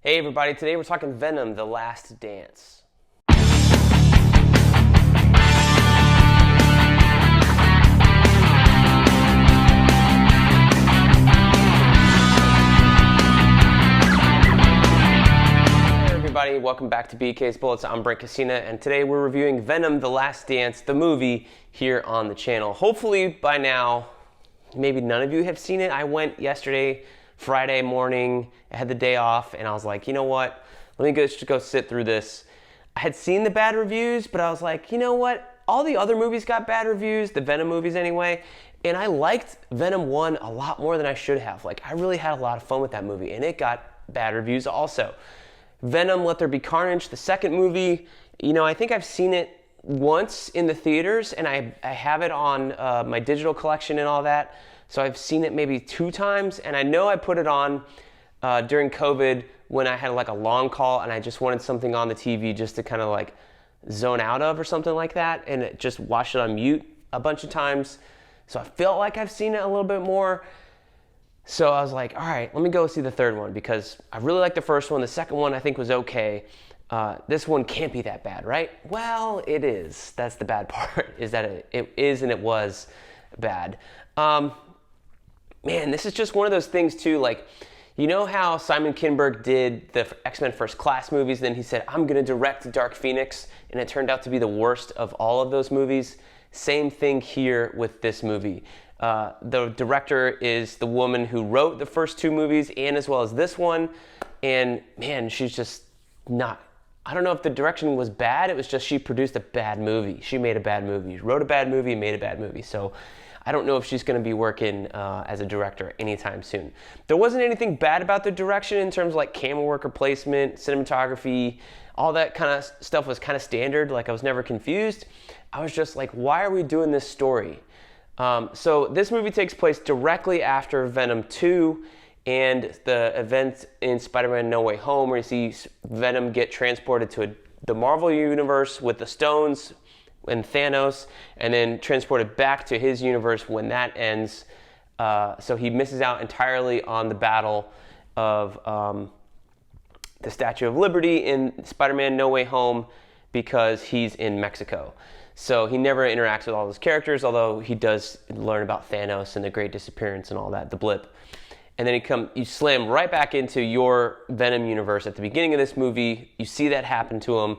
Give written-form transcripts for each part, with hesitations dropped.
Hey everybody, today we're talking Venom, The Last Dance. Hey everybody, welcome back to BK's Bullets. I'm Brent and today we're reviewing Venom, The Last Dance, the movie, here on the channel. Hopefully by now, maybe none of you have seen it. I went yesterday, Friday morning, I had the day off, and I was like, you know what? Let me just go sit through this. I had seen the bad reviews, but I was like, you know what? All the other movies got bad reviews, the Venom movies anyway, and I liked Venom 1 a lot more than I should have. Like, I really had a lot of fun with that movie, and it got bad reviews also. Venom, Let There Be Carnage, the second movie, you know, I think I've seen it once in the theaters, and I have it on my digital collection and all that. So I've seen it maybe 2 times, and I know I put it on during COVID when I had like a long call and I just wanted something on the TV just to kind of like zone out of or something like that, and it just watched it on mute a bunch of times. So I felt like I've seen it a little bit more. So I was like, all right, let me go see the third one because I really liked the first one. The second one I think was okay. This one can't be that bad, right? Well, it is. That's the bad part, is that it is and it was bad. Man, this is just one of those things too, like, you know how Simon Kinberg did the X-Men First Class movies, then he said, I'm gonna direct Dark Phoenix, and it turned out to be the worst of all of those movies. Same thing here with this movie. The director is the woman who wrote the first 2 movies and as well as this one, and man, she's just not, I don't know if the direction was bad, it was just she produced a bad movie. She made a bad movie, wrote a bad movie, made a bad movie. So I don't know if she's going to be working as a director anytime soon. There wasn't anything bad about the direction in terms of like camera work or placement, cinematography, all that kind of stuff was kind of standard. Like I was never confused. I was just like, why are we doing this story? So this movie takes place directly after Venom 2 and the event in Spider-Man No Way Home, where you see Venom get transported to the Marvel Universe with the stones and Thanos, and then transported back to his universe when that ends. So he misses out entirely on the battle of the Statue of Liberty in Spider-Man No Way Home because he's in Mexico. So he never interacts with all those characters, although he does learn about Thanos and the Great Disappearance and all that, the blip. And then you slam right back into your Venom universe at the beginning of this movie. You see that happen to him.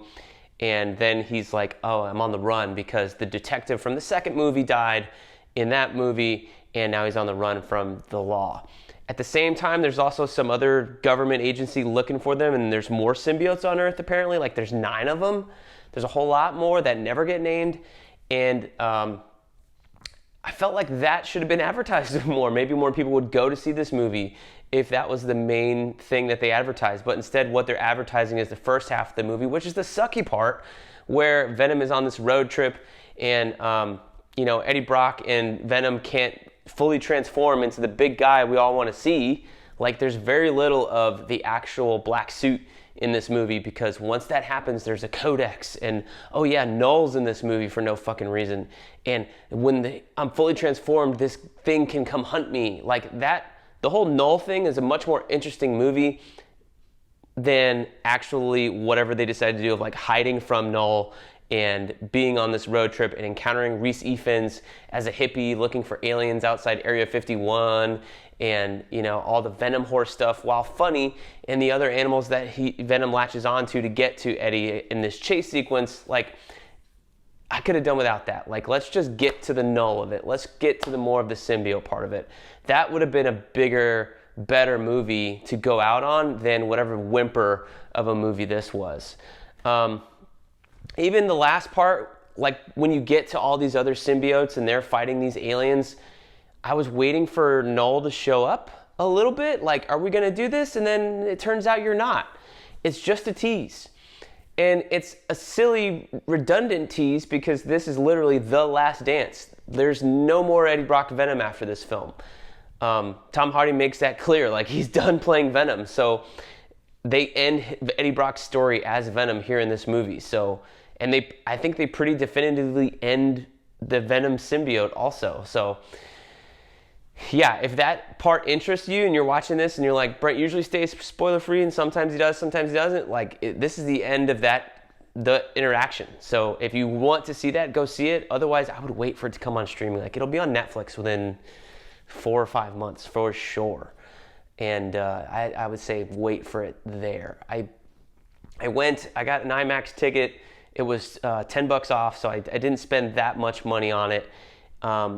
And then he's like, oh, I'm on the run because the detective from the second movie died in that movie, and now he's on the run from the law. At the same time, there's also some other government agency looking for them, and there's more symbiotes on Earth apparently. Like there's 9 of them. There's a whole lot more that never get named. And I felt like that should have been advertised more. Maybe more people would go to see this movie if that was the main thing that they advertised. But instead, what they're advertising is the first half of the movie, which is the sucky part, where Venom is on this road trip and, Eddie Brock and Venom can't fully transform into the big guy we all want to see. Like, there's very little of the actual black suit in this movie because once that happens, there's a codex, and oh yeah, Null's in this movie for no fucking reason. And when I'm fully transformed, this thing can come hunt me. Like that, the whole Null thing is a much more interesting movie than actually whatever they decided to do of like hiding from Null and being on this road trip and encountering Rhys Ifans as a hippie looking for aliens outside Area 51 and, all the Venom horse stuff, while funny, and the other animals that Venom latches onto to get to Eddie in this chase sequence. Like, I could have done without that. Like, let's just get to the Null of it. Let's get to the more of the symbiote part of it. That would have been a bigger, better movie to go out on than whatever whimper of a movie this was. Even the last part, like when you get to all these other symbiotes and they're fighting these aliens, I was waiting for Null to show up a little bit. Like, are we going to do this? And then it turns out you're not. It's just a tease. And it's a silly, redundant tease because this is literally the last dance. There's no more Eddie Brock Venom after this film. Tom Hardy makes that clear. Like, he's done playing Venom. So they end Eddie Brock's story as Venom here in this movie. So, and I think they pretty definitively end the Venom symbiote also. So yeah, if that part interests you and you're watching this and you're like, Brent usually stays spoiler free and sometimes he does, sometimes he doesn't, like this is the end of the interaction. So if you want to see that, go see it. Otherwise, I would wait for it to come on streaming. Like it'll be on Netflix within 4 or 5 months for sure. And I would say wait for it there. I got an IMAX ticket. It was $10 off, so I didn't spend that much money on it.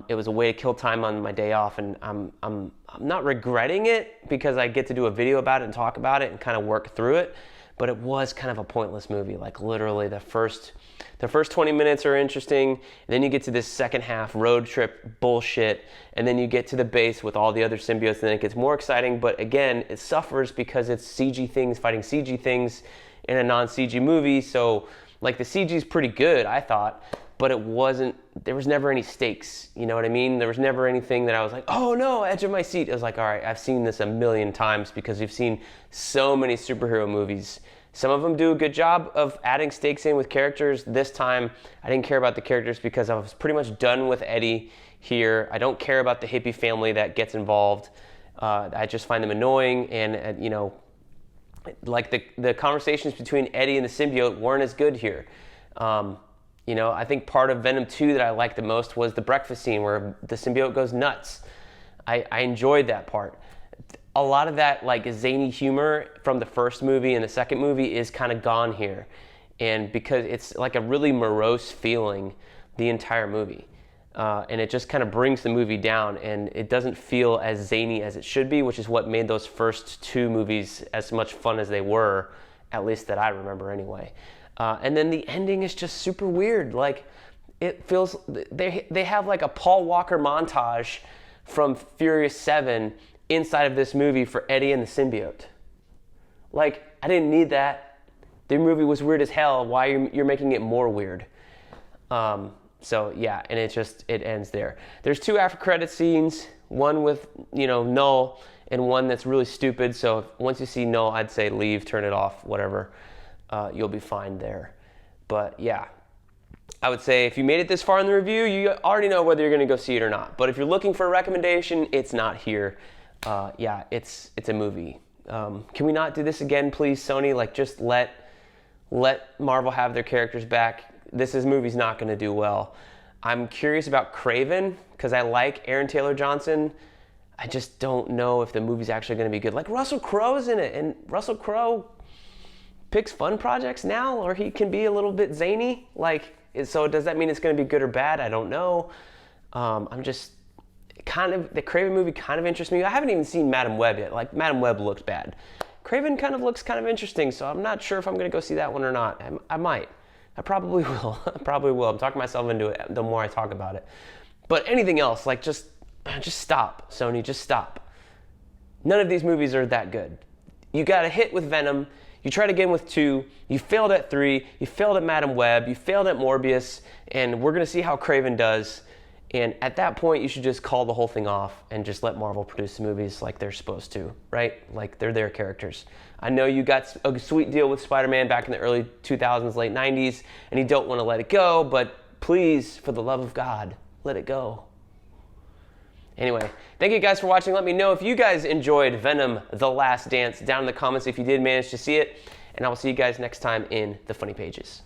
It was a way to kill time on my day off, and I'm not regretting it because I get to do a video about it and talk about it and kind of work through it. But it was kind of a pointless movie. Like literally the first 20 minutes are interesting, and then you get to this second half road trip bullshit, and then you get to the base with all the other symbiotes, and then it gets more exciting. But again, it suffers because it's CG things fighting CG things in a non-CG movie. So like the CG is pretty good, I thought. But it wasn't, there was never any stakes, you know what I mean? There was never anything that I was like, oh no, edge of my seat. It was like, all right, I've seen this a million times because we've seen so many superhero movies. Some of them do a good job of adding stakes in with characters. This time, I didn't care about the characters because I was pretty much done with Eddie here. I don't care about the hippie family that gets involved. I just find them annoying, and you know, like the conversations between Eddie and the symbiote weren't as good here. You know, I think part of Venom 2 that I liked the most was the breakfast scene where the symbiote goes nuts. I enjoyed that part. A lot of that like zany humor from the first movie and the second movie is kind of gone here. And because it's like a really morose feeling the entire movie. And it just kind of brings the movie down, and it doesn't feel as zany as it should be, which is what made those first two movies as much fun as they were, at least that I remember anyway. And then the ending is just super weird. Like it feels, they have like a Paul Walker montage from Furious 7 inside of this movie for Eddie and the symbiote. Like, I didn't need that. The movie was weird as hell. Why you're making it more weird? So yeah, and it ends there. There's 2 after credit scenes, one with, you know, Null and one that's really stupid. So once you see Null, I'd say leave, turn it off, whatever. You'll be fine there. But yeah, I would say if you made it this far in the review, you already know whether you're going to go see it or not. But if you're looking for a recommendation, it's not here. Yeah, it's a movie. Can we not do this again, please, Sony? Like, just let Marvel have their characters back. This movie's not going to do well. I'm curious about Kraven because I like Aaron Taylor Johnson. I just don't know if the movie's actually going to be good. Like, Russell Crowe's in it, and Russell Crowe picks fun projects now, or he can be a little bit zany. Like, so does that mean it's going to be good or bad? I don't know. I'm just kind of, the Kraven movie kind of interests me. I haven't even seen Madam Web yet. Like, Madam Web looked bad. Kraven kind of looks kind of interesting, so I'm not sure if I'm going to go see that one or not. I might. I probably will. I probably will. I'm talking myself into it the more I talk about it. But anything else, like, just stop, Sony. Just stop. None of these movies are that good. You got a hit with Venom. You tried again with 2, you failed at 3, you failed at Madam Web, you failed at Morbius, and we're going to see how Kraven does. And at that point, you should just call the whole thing off and just let Marvel produce the movies like they're supposed to, right? Like they're their characters. I know you got a sweet deal with Spider-Man back in the early 2000s, late 90s, and you don't want to let it go, but please, for the love of God, let it go. Anyway, thank you guys for watching. Let me know if you guys enjoyed Venom: The Last Dance down in the comments if you did manage to see it. And I will see you guys next time in the Funny Pages.